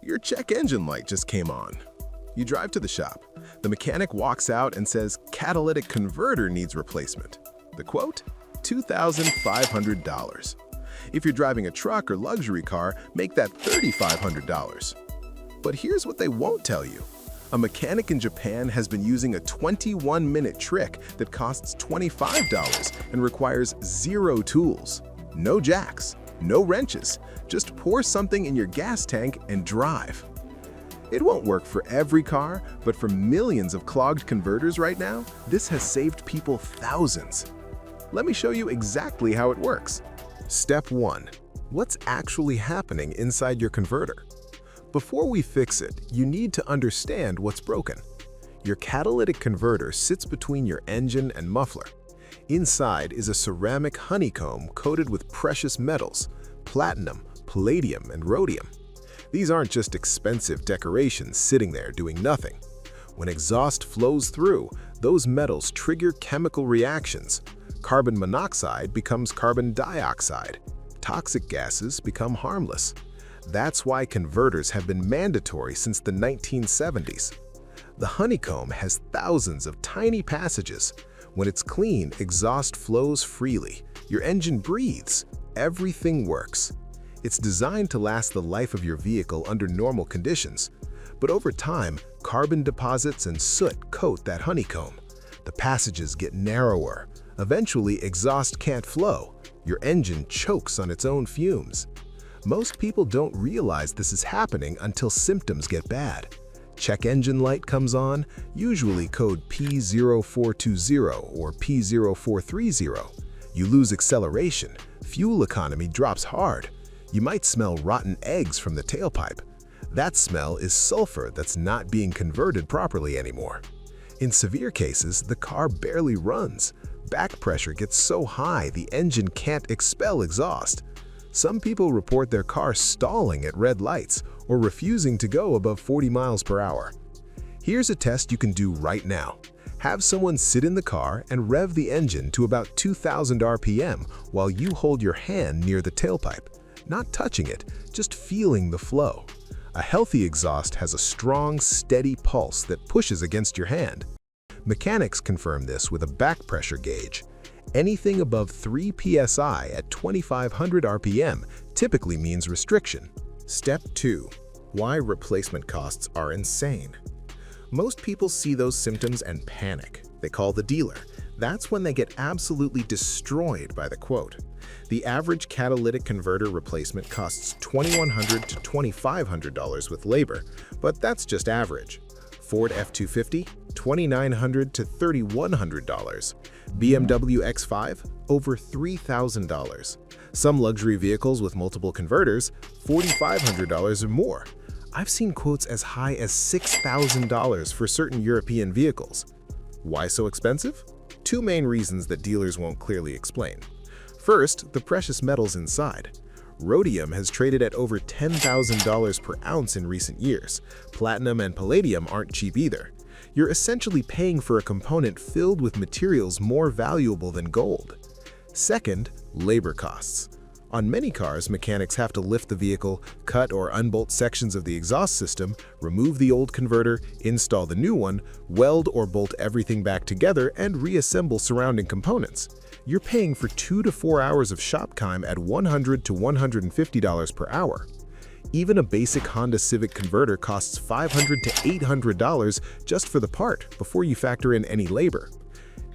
Your check engine light just came on. You drive to the shop. The mechanic walks out and says, "Catalytic converter needs replacement." The quote? $2,500. If you're driving a truck or luxury car, make that $3,500. But here's what they won't tell you. A mechanic in Japan has been using a 21-minute trick that costs $25 and requires 0 tools. No jacks, no wrenches. Just pour something in your gas tank and drive. It won't work for every car, but for millions of clogged converters right now, this has saved people thousands. Let me show you exactly how it works. Step 1. What's actually happening inside your converter? Before we fix it, you need to understand what's broken. Your catalytic converter sits between your engine and muffler. Inside is a ceramic honeycomb coated with precious metals, platinum, palladium, and rhodium. These aren't just expensive decorations sitting there doing nothing. When exhaust flows through, those metals trigger chemical reactions. Carbon monoxide becomes carbon dioxide. Toxic gases become harmless. That's why converters have been mandatory since the 1970s. The honeycomb has thousands of tiny passages. When it's clean, exhaust flows freely. Your engine breathes. Everything works. It's designed to last the life of your vehicle under normal conditions. But over time, carbon deposits and soot coat that honeycomb. The passages get narrower. Eventually, exhaust can't flow. Your engine chokes on its own fumes. Most people don't realize this is happening until symptoms get bad. Check engine light comes on, usually code P0420 or P0430. You lose acceleration. Fuel economy drops hard. You might smell rotten eggs from the tailpipe. That smell is sulfur that's not being converted properly anymore. In severe cases, the car barely runs. Back pressure gets so high the engine can't expel exhaust. Some people report their car stalling at red lights or refusing to go above 40 miles per hour. Here's a test you can do right now. Have someone sit in the car and rev the engine to about 2,000 RPM while you hold your hand near the tailpipe. Not touching it, just feeling the flow. A healthy exhaust has a strong, steady pulse that pushes against your hand. Mechanics confirm this with a back pressure gauge. Anything above 3 psi at 2,500 RPM typically means restriction. Step 2. Why replacement costs are insane. Most people see those symptoms and panic. They call the dealer. That's when they get absolutely destroyed by the quote. The average catalytic converter replacement costs $2,100 to $2,500 with labor, but that's just average. Ford F-250, $2,900 to $3,100. BMW X5, over $3,000. Some luxury vehicles with multiple converters, $4,500 or more. I've seen quotes as high as $6,000 for certain European vehicles. Why so expensive? Two main reasons that dealers won't clearly explain. First, the precious metals inside. Rhodium has traded at over $10,000 per ounce in recent years. Platinum and palladium aren't cheap either. You're essentially paying for a component filled with materials more valuable than gold. Second, labor costs. On many cars, mechanics have to lift the vehicle, cut or unbolt sections of the exhaust system, remove the old converter, install the new one, weld or bolt everything back together, and reassemble surrounding components. You're paying for 2 to 4 hours of shop time at $100 to $150 per hour. Even a basic Honda Civic converter costs $500 to $800 just for the part before you factor in any labor.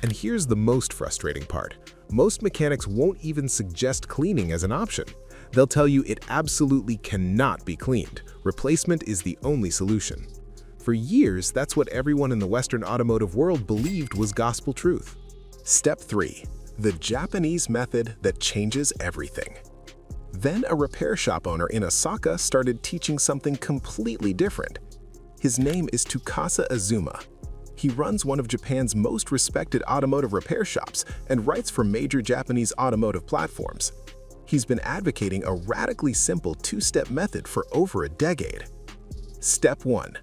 And here's the most frustrating part. Most mechanics won't even suggest cleaning as an option. They'll tell you it absolutely cannot be cleaned. Replacement is the only solution. For years, that's what everyone in the Western automotive world believed was gospel truth. Step 3. The Japanese method that changes everything. Then a repair shop owner in Osaka started teaching something completely different. His name is Tsukasa Azuma. He runs one of Japan's most respected automotive repair shops and writes for major Japanese automotive platforms. He's been advocating a radically simple two-step method for over a decade. Step 1.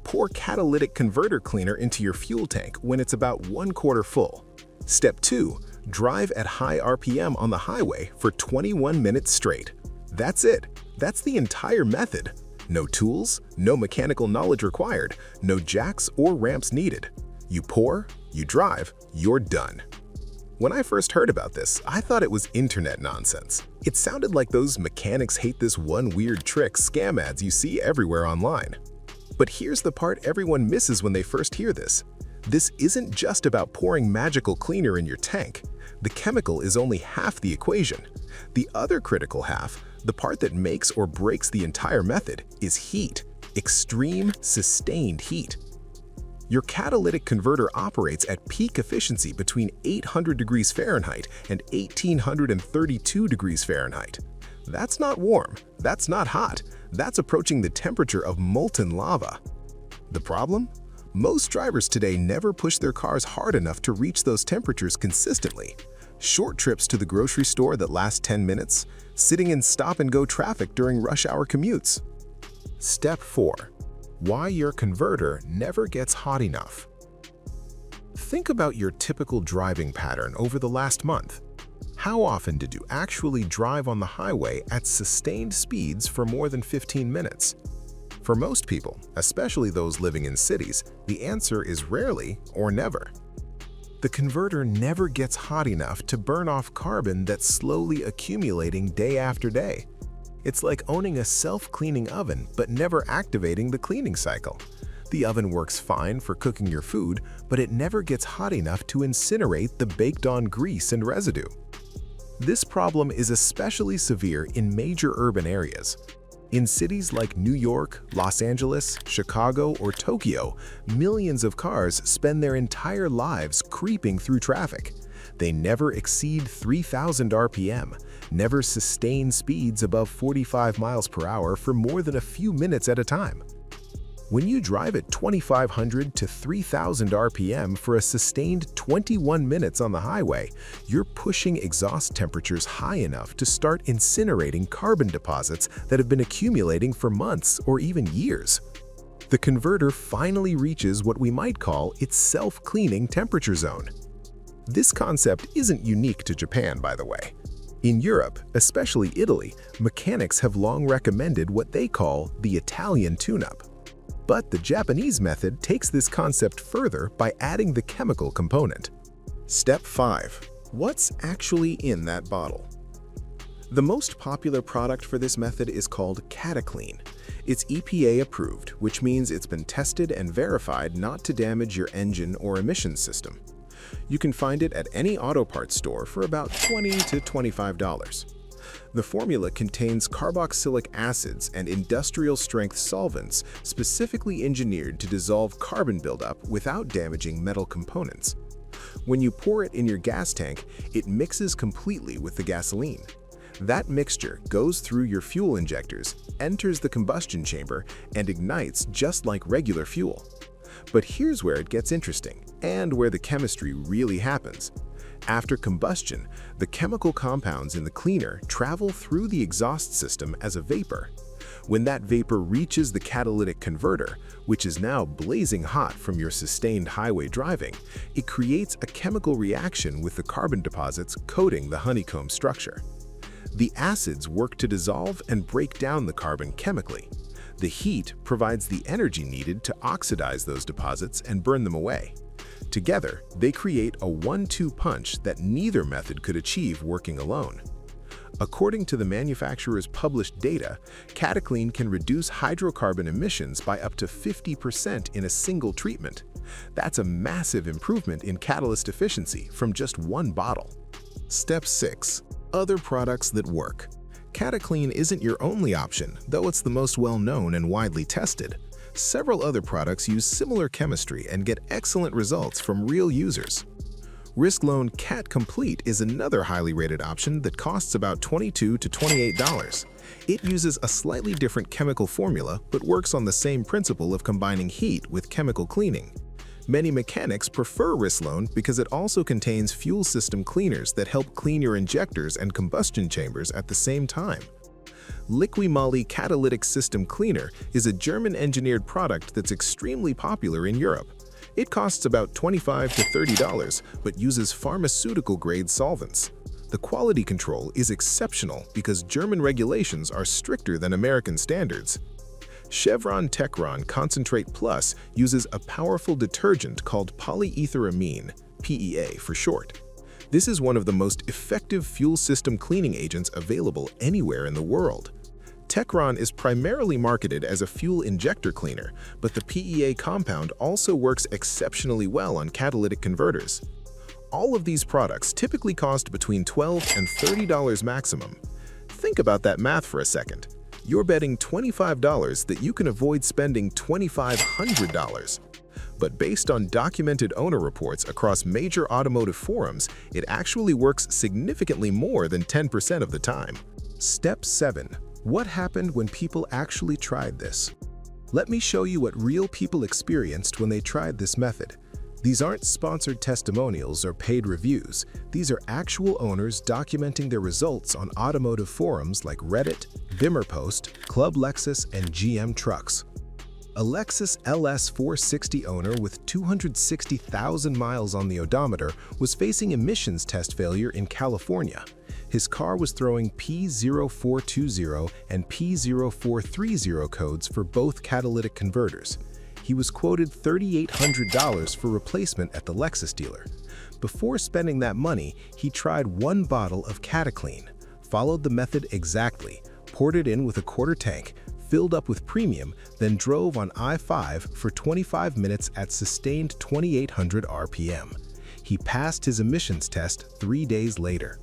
Pour catalytic converter cleaner into your fuel tank when it's about 1/4 full. Step 2. Drive at high RPM on the highway for 21 minutes straight. That's it. That's the entire method. No tools, no mechanical knowledge required, no jacks or ramps needed. You pour, you drive, you're done. When I first heard about this, I thought it was internet nonsense. It sounded like those mechanics hate this one weird trick scam ads you see everywhere online. But here's the part everyone misses when they first hear this. This isn't just about pouring magical cleaner in your tank. The chemical is only half the equation. The other critical half, the part that makes or breaks the entire method, is heat. Extreme, sustained heat. Your catalytic converter operates at peak efficiency between 800 degrees Fahrenheit and 1832 degrees Fahrenheit. That's not warm, that's not hot, that's approaching the temperature of molten lava. The problem? Most drivers today never push their cars hard enough to reach those temperatures consistently. Short trips to the grocery store that last 10 minutes, sitting in stop-and-go traffic during rush hour commutes. Step 4. Why your converter never gets hot enough. Think about your typical driving pattern over the last month. How often did you actually drive on the highway at sustained speeds for more than 15 minutes? For most people, especially those living in cities, the answer is rarely or never. The converter never gets hot enough to burn off carbon that's slowly accumulating day after day. It's like owning a self-cleaning oven but never activating the cleaning cycle. The oven works fine for cooking your food, but it never gets hot enough to incinerate the baked-on grease and residue. This problem is especially severe in major urban areas. In cities like New York, Los Angeles, Chicago, or Tokyo, millions of cars spend their entire lives creeping through traffic. They never exceed 3,000 RPM, never sustain speeds above 45 miles per hour for more than a few minutes at a time. When you drive at 2,500 to 3,000 RPM for a sustained 21 minutes on the highway, you're pushing exhaust temperatures high enough to start incinerating carbon deposits that have been accumulating for months or even years. The converter finally reaches what we might call its self-cleaning temperature zone. This concept isn't unique to Japan, by the way. In Europe, especially Italy, mechanics have long recommended what they call the Italian tune-up. But the Japanese method takes this concept further by adding the chemical component. Step 5. What's actually in that bottle? The most popular product for this method is called Catalytic. It's EPA approved, which means it's been tested and verified not to damage your engine or emissions system. You can find it at any auto parts store for about $20 to $25. The formula contains carboxylic acids and industrial-strength solvents specifically engineered to dissolve carbon buildup without damaging metal components. When you pour it in your gas tank, it mixes completely with the gasoline. That mixture goes through your fuel injectors, enters the combustion chamber, and ignites just like regular fuel. But here's where it gets interesting, and where the chemistry really happens. After combustion, the chemical compounds in the cleaner travel through the exhaust system as a vapor. When that vapor reaches the catalytic converter, which is now blazing hot from your sustained highway driving, it creates a chemical reaction with the carbon deposits coating the honeycomb structure. The acids work to dissolve and break down the carbon chemically. The heat provides the energy needed to oxidize those deposits and burn them away. Together, they create a 1-2 punch that neither method could achieve working alone. According to the manufacturer's published data, Catalytic can reduce hydrocarbon emissions by up to 50% in a single treatment. That's a massive improvement in catalyst efficiency from just one bottle. Step 6. Other products that work. Catalytic isn't your only option, though it's the most well-known and widely tested. Several other products use similar chemistry and get excellent results from real users. Risk-Loan Cat Complete is another highly rated option that costs about $22 to $28. It uses a slightly different chemical formula but works on the same principle of combining heat with chemical cleaning. Many mechanics prefer Risk-Loan because it also contains fuel system cleaners that help clean your injectors and combustion chambers at the same time. Liqui-Moly Catalytic System Cleaner is a German-engineered product that's extremely popular in Europe. It costs about $25 to $30, but uses pharmaceutical-grade solvents. The quality control is exceptional because German regulations are stricter than American standards. Chevron Techron Concentrate Plus uses a powerful detergent called polyetheramine, PEA for short. This is one of the most effective fuel system cleaning agents available anywhere in the world. Techron is primarily marketed as a fuel injector cleaner, but the PEA compound also works exceptionally well on catalytic converters. All of these products typically cost between $12 and $30 maximum. Think about that math for a second. You're betting $25 that you can avoid spending $2,500. But based on documented owner reports across major automotive forums, it actually works significantly more than 10% of the time. Step 7. What happened when people actually tried this? Let me show you what real people experienced when they tried this method. These aren't sponsored testimonials or paid reviews. These are actual owners documenting their results on automotive forums like Reddit, Vimmerpost, Club Lexus, and GM Trucks. A Lexus LS 460 owner with 260,000 miles on the odometer was facing emissions test failure in California. His car was throwing P0420 and P0430 codes for both catalytic converters. He was quoted $3,800 for replacement at the Lexus dealer. Before spending that money, he tried one bottle of CataClean, followed the method exactly, poured it in with a quarter tank, filled up with premium, then drove on I-5 for 25 minutes at sustained 2,800 RPM. He passed his emissions test 3 days later.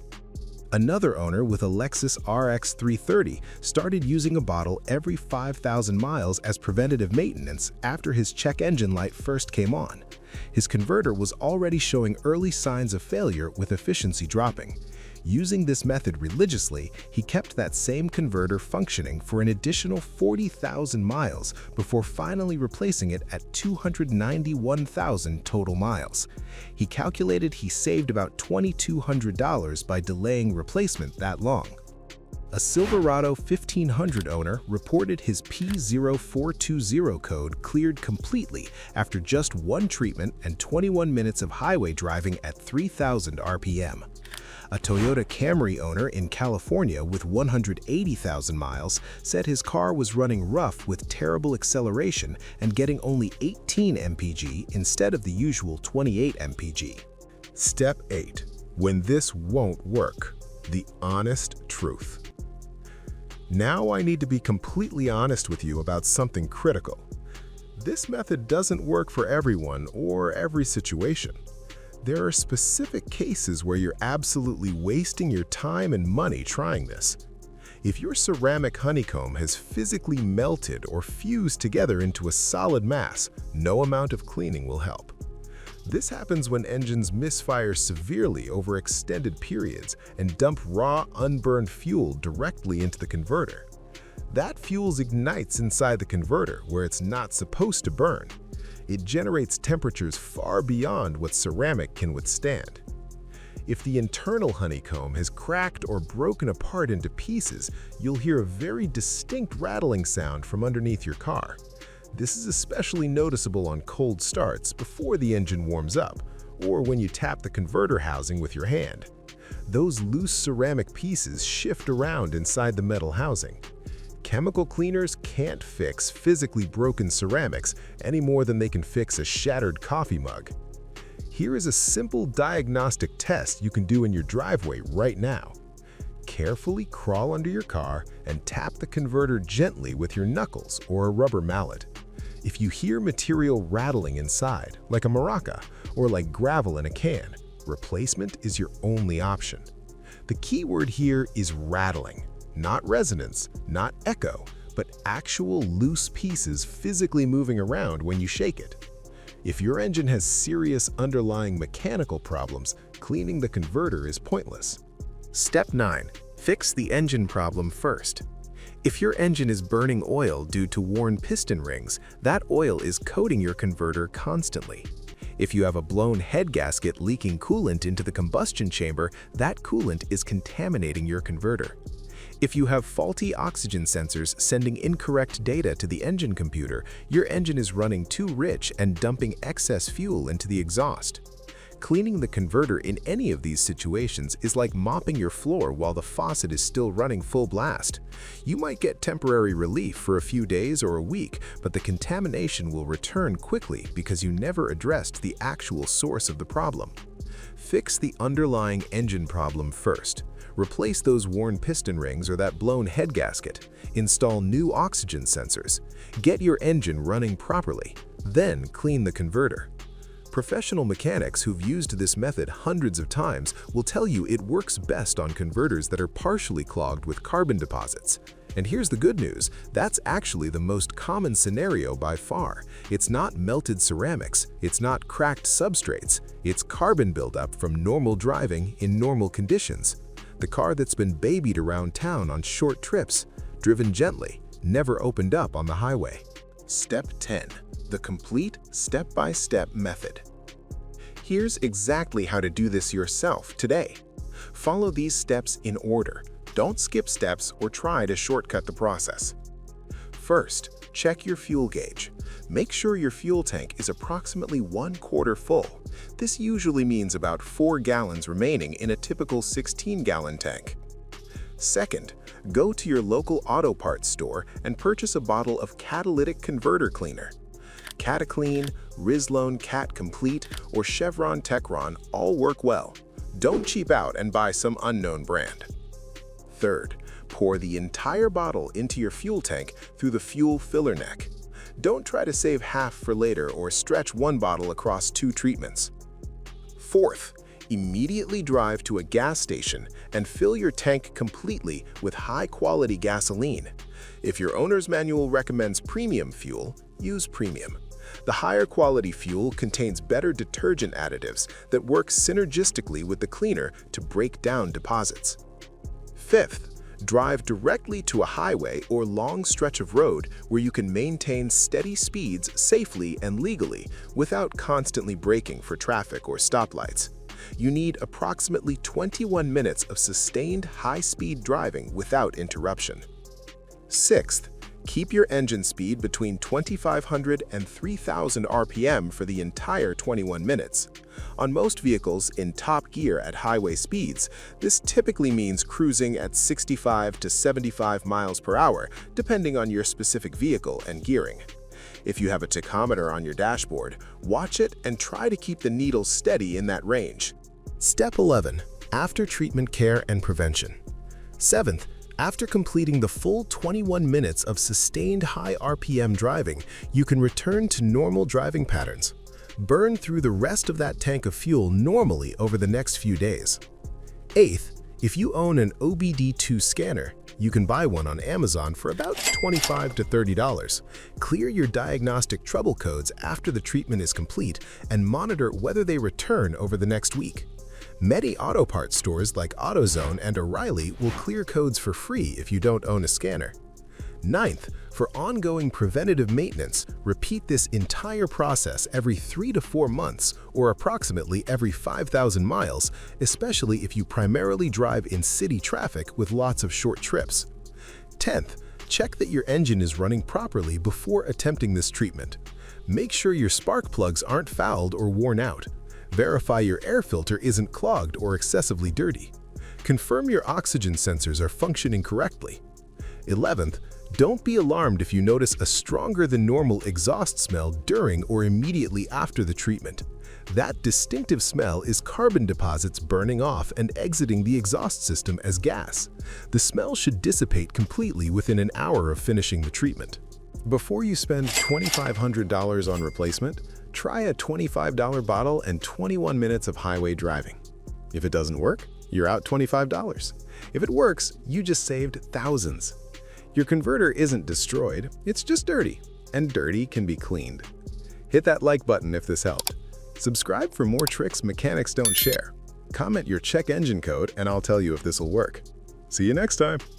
Another owner with a Lexus RX 330 started using a bottle every 5,000 miles as preventative maintenance after his check engine light first came on. His converter was already showing early signs of failure with efficiency dropping. Using this method religiously, he kept that same converter functioning for an additional 40,000 miles before finally replacing it at 291,000 total miles. He calculated he saved about $2,200 by delaying replacement that long. A Silverado 1500 owner reported his P0420 code cleared completely after just one treatment and 21 minutes of highway driving at 3,000 RPM. A Toyota Camry owner in California with 180,000 miles said his car was running rough with terrible acceleration and getting only 18 mpg instead of the usual 28 mpg. Step 8. When this won't work. The honest truth. Now I need to be completely honest with you about something critical. This method doesn't work for everyone or every situation. There are specific cases where you're absolutely wasting your time and money trying this. If your ceramic honeycomb has physically melted or fused together into a solid mass, no amount of cleaning will help. This happens when engines misfire severely over extended periods and dump raw, unburned fuel directly into the converter. That fuel ignites inside the converter where it's not supposed to burn. It generates temperatures far beyond what ceramic can withstand. If the internal honeycomb has cracked or broken apart into pieces, you'll hear a very distinct rattling sound from underneath your car. This is especially noticeable on cold starts before the engine warms up, or when you tap the converter housing with your hand. Those loose ceramic pieces shift around inside the metal housing. Chemical cleaners can't fix physically broken ceramics any more than they can fix a shattered coffee mug. Here is a simple diagnostic test you can do in your driveway right now. Carefully crawl under your car and tap the converter gently with your knuckles or a rubber mallet. If you hear material rattling inside, like a maraca or like gravel in a can, replacement is your only option. The key word here is rattling. Not resonance, not echo, but actual loose pieces physically moving around when you shake it. If your engine has serious underlying mechanical problems, cleaning the converter is pointless. Step 9. Fix the engine problem first. If your engine is burning oil due to worn piston rings, that oil is coating your converter constantly. If you have a blown head gasket leaking coolant into the combustion chamber, that coolant is contaminating your converter. If you have faulty oxygen sensors sending incorrect data to the engine computer, your engine is running too rich and dumping excess fuel into the exhaust. Cleaning the converter in any of these situations is like mopping your floor while the faucet is still running full blast. You might get temporary relief for a few days or a week, but the contamination will return quickly because you never addressed the actual source of the problem. Fix the underlying engine problem first. Replace those worn piston rings or that blown head gasket. Install new oxygen sensors. Get your engine running properly. Then clean the converter. Professional mechanics who've used this method hundreds of times will tell you it works best on converters that are partially clogged with carbon deposits. And here's the good news, that's actually the most common scenario by far. It's not melted ceramics, it's not cracked substrates, it's carbon buildup from normal driving in normal conditions. The car that's been babied around town on short trips, driven gently, never opened up on the highway. Step 10. The complete step-by-step method. Here's exactly how to do this yourself today. Follow these steps in order. Don't skip steps or try to shortcut the process. First, check your fuel gauge. Make sure your fuel tank is approximately 1/4 full. This usually means about 4 gallons remaining in a typical 16-gallon tank. Second, go to your local auto parts store and purchase a bottle of Catalytic converter cleaner. CataClean, Rizlone Cat Complete, or Chevron Techron all work well. Don't cheap out and buy some unknown brand. Third, pour the entire bottle into your fuel tank through the fuel filler neck. Don't try to save half for later or stretch one bottle across 2 treatments. Fourth, immediately drive to a gas station and fill your tank completely with high-quality gasoline. If your owner's manual recommends premium fuel, use premium. The higher quality fuel contains better detergent additives that work synergistically with the cleaner to break down deposits. Fifth, drive directly to a highway or long stretch of road where you can maintain steady speeds safely and legally without constantly braking for traffic or stoplights. You need approximately 21 minutes of sustained high-speed driving without interruption. Sixth, keep your engine speed between 2,500 and 3,000 RPM for the entire 21 minutes. On most vehicles in top gear at highway speeds, this typically means cruising at 65 to 75 miles per hour, depending on your specific vehicle and gearing. If you have a tachometer on your dashboard, watch it and try to keep the needle steady in that range. Step 11. After-treatment care and prevention. Seventh, after completing the full 21 minutes of sustained high RPM driving, you can return to normal driving patterns. Burn through the rest of that tank of fuel normally over the next few days. Eighth, if you own an OBD2 scanner, you can buy one on Amazon for about $25 to $30. Clear your diagnostic trouble codes after the treatment is complete and monitor whether they return over the next week. Many auto parts stores like AutoZone and O'Reilly will clear codes for free if you don't own a scanner. Ninth, for ongoing preventative maintenance, repeat this entire process every 3 to 4 months or approximately every 5,000 miles, especially if you primarily drive in city traffic with lots of short trips. 10th, check that your engine is running properly before attempting this treatment. Make sure your spark plugs aren't fouled or worn out. Verify your air filter isn't clogged or excessively dirty. Confirm your oxygen sensors are functioning correctly. 11th, don't be alarmed if you notice a stronger than normal exhaust smell during or immediately after the treatment. That distinctive smell is carbon deposits burning off and exiting the exhaust system as gas. The smell should dissipate completely within an hour of finishing the treatment. Before you spend $2,500 on replacement, try a $25 bottle and 21 minutes of highway driving. If it doesn't work, you're out $25. If it works, you just saved thousands. Your converter isn't destroyed, it's just dirty, and dirty can be cleaned. Hit that like button if this helped. Subscribe for more tricks mechanics don't share. Comment your check engine code and I'll tell you if this will work. See you next time.